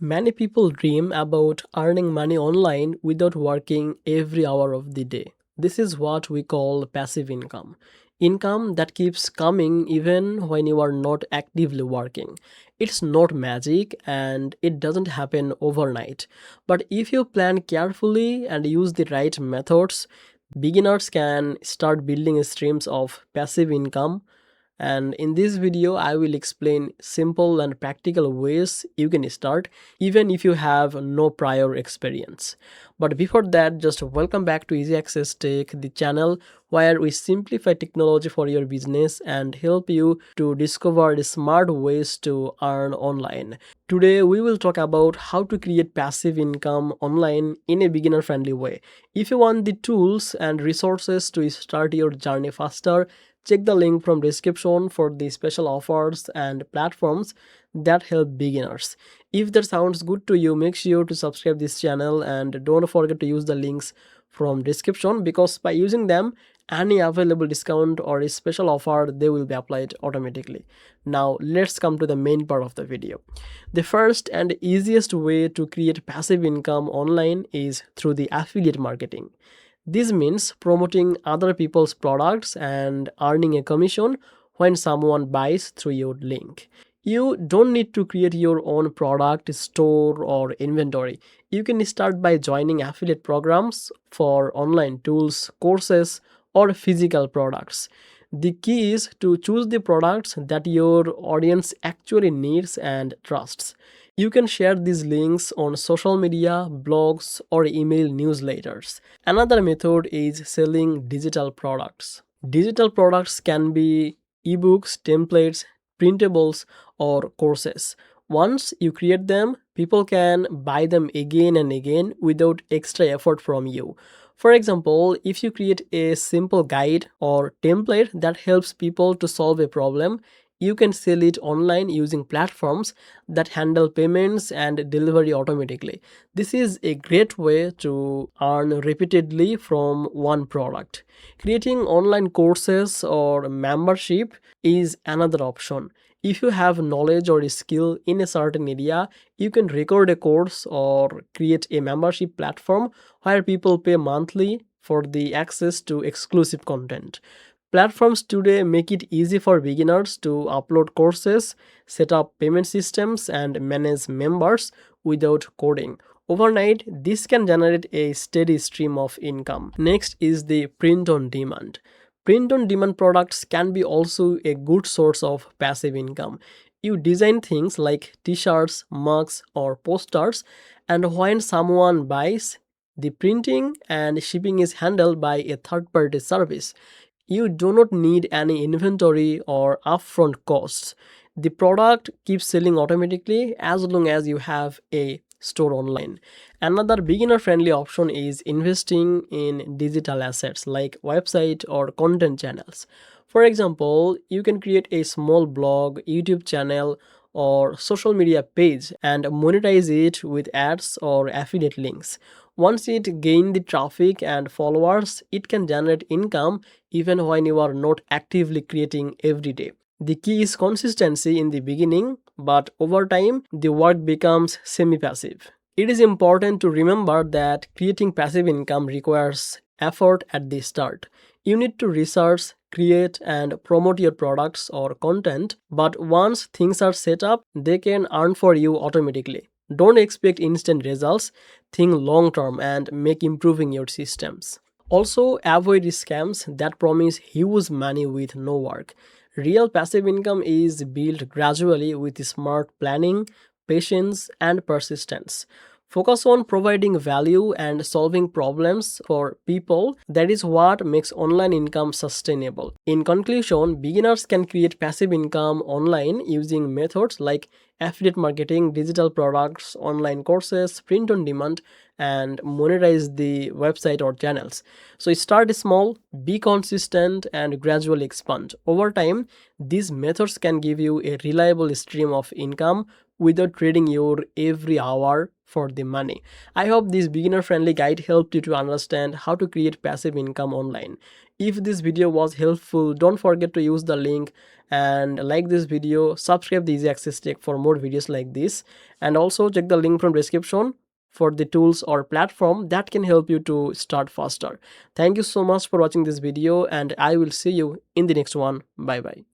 Many people dream about earning money online without working every hour of the day. This is what we call passive income. Income that keeps coming even when you are not actively working. It's not magic and it doesn't happen overnight. But if you plan carefully and use the right methods, beginners can start building streams of passive income, and in this video I will explain simple and practical ways you can start even if you have no prior experience. But before that, just welcome back to Easy Access Tech, the channel where we simplify technology for your business and help you to discover the smart ways to earn online. Today we will talk about how to create passive income online in a beginner friendly way. If you want the tools and resources to start your journey faster, check the link from description for the special offers and platforms that help beginners. If that sounds good to you, make sure to subscribe this channel and don't forget to use the links from description, because by using them, any available discount or a special offer, they will be applied automatically. Now let's come to the main part of the video. The first and easiest way to create passive income online is through the affiliate marketing. This means promoting other people's products and earning a commission when someone buys through your link. You don't need to create your own product, store, or inventory. You can start by joining affiliate programs for online tools, courses, or physical products. The key is to choose the products that your audience actually needs and trusts. You can share these links on social media, blogs, or email newsletters. Another method is selling digital products. Digital products can be ebooks, templates, printables, or courses. Once you create them, people can buy them again and again without extra effort from you. For example, if you create a simple guide or template that helps people to solve a problem, you can sell it online using platforms that handle payments and delivery automatically. This is a great way to earn repeatedly from one product. Creating online courses or membership is another option. If you have knowledge or skill in a certain area, you can record a course or create a membership platform where people pay monthly for the access to exclusive content. Platforms today make it easy for beginners to upload courses, set up payment systems, and manage members without coding. Overnight, this can generate a steady stream of income. Next is the print on demand. Print on demand products can be also a good source of passive income. You design things like t-shirts, mugs, or posters, and when someone buys, the printing and shipping is handled by a third-party service. You do not need any inventory or upfront costs. The product keeps selling automatically as long as you have a store online. Another beginner friendly option is investing in digital assets like website or content channels. For example, you can create a small blog, YouTube channel, or social media page and monetize it with ads or affiliate links. Once it gains the traffic and followers, it can generate income even when you are not actively creating every day. The key is consistency in the beginning, but over time, the work becomes semi passive. It is important to remember that creating passive income requires effort at the start. You need to research, create, and promote your products or content, but once things are set up, they can earn for you automatically. Don't expect instant results, think long term and make improving your systems. Also, avoid scams that promise huge money with no work. Real passive income is built gradually with smart planning, patience, and persistence. Focus on providing value and solving problems for people. That is what makes online income sustainable. In conclusion, beginners can create passive income online using methods like affiliate marketing, digital products, online courses, print on demand, and monetize the website or channels. So start small, be consistent, and gradually expand. Over time, these methods can give you a reliable stream of income without trading your every hour for the money. I hope this beginner friendly guide helped you to understand how to create passive income online. If this video was helpful, don't forget to use the link and like this video, subscribe the Easy Access Tech for more videos like this, and also check the link from description for the tools or platform that can help you to start faster. Thank you so much for watching this video, and I will see you in the next one. Bye bye.